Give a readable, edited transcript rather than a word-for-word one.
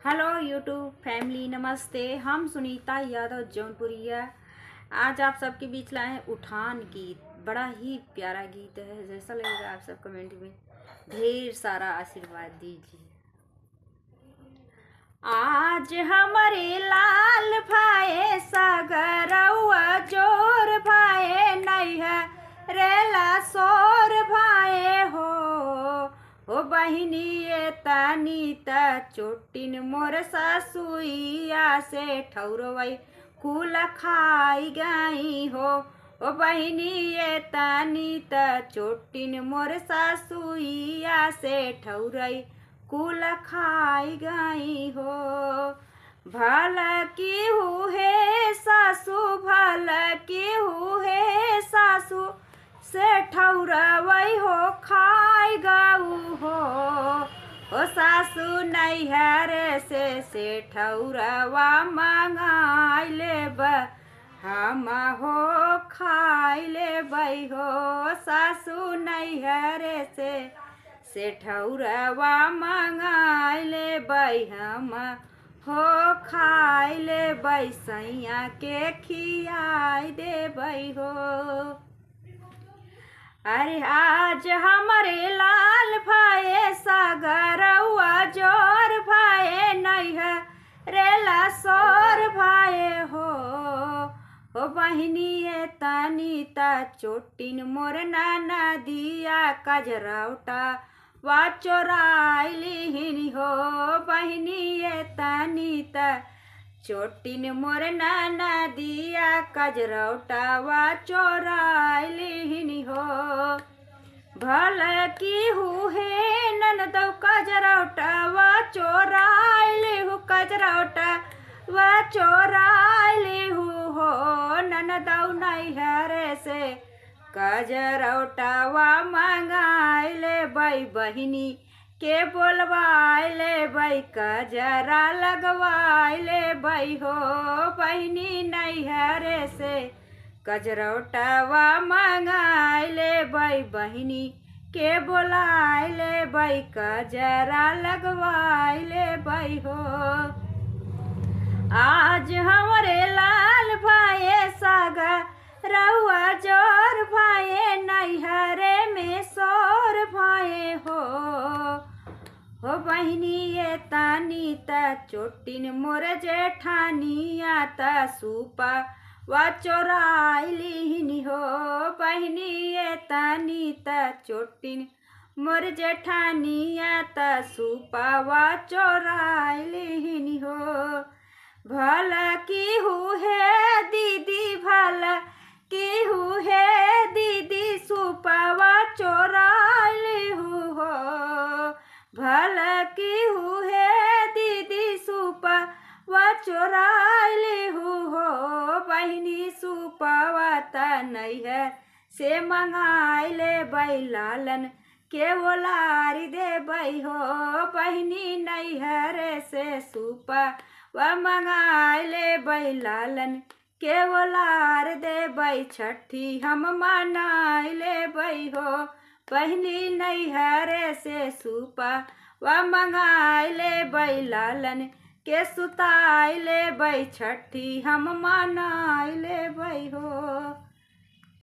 Hello YouTube family, नमस्ते। हम सुनीता यादव जौनपुरिया आज आप सबके बीच लाए हैं उठान गीत। बड़ा ही प्यारा गीत है, जैसा लगेगा आप सब कमेंट में ढेर सारा आशीर्वाद दीजिए। आज हमारे लाल भाई सागरवा जोर भाई नैया रेला सोर भाई हो बहिनी ये तानी ता चोटिन मोर सासुइया से ठौरवई कुल खाई गई हो बहिनी ये तानी ता चोटिन मोर सासुइया से ठौरई कुल खाई गई हो। भल की है सासू, भल की है सासू से ठौरवई हो खाई गऊ हो सासू नैहर से ठौरवा मंगाई लेब हम हो खाई लेबै हो सासू नैहर से ठौरवा मंगाई लेबै हम हो खाई लेबै सैया के खियाई देबै हो। अरे आज हमारे लाल भाई सागरवा जोर भाई नैहर रेला सोर भाई हो बहिनी ये तानी ता चोटिन मोर नाना दिया कजरौटा वा चोराइलिहिनी हो बहिनी ये तानी ता चोटिन मोर नाना दिया कजरौटा वा चोराइलिहिनी हो। भल की है ननदौ कजरौटा वा चोराइलिहु कजरौटा वा चोराइलिहु हो ननदौ नैहर से कजरौटा वा मंगाई लेबै बहिनी के बोलवाई लेबै कजरा लगवाई लेबै हो बहिनी नैहर से कजरौटावा मंगाई लेबै बहिनी के बोलाई लेबै कजरा लगवाई लेबै हो। आज हमारे लाल भाई सागरवा जोर भाई नैहर में सोर भाई हो बहिनी ये तानी ता चोटिन मोर जेठानिया ता सूपा वा चोराइलिहिनी हो बहिनी ये तानी ता चोटिन मोर जेठानिया ता सूपा वा चोराइलिहिनी हो। भल की है दीदी, भल की है दीदी सूपा चोराइलिहु हो भल की है दीदी सूपा वा चोराइलिहु हो बहिनी सूपवा ता नैहर से मंगाई लेबै लालन के बोलारी देबै हो बहिनी नैहर से सूपा वा मंगाई लेबै लालन के बोलार देबै छठी हम मनाई लेबै हो बहिनी नैहर से सूपा वा मंगाई लेबै लालन के सुताई लेबै छठी हम मनाई लेबै हो।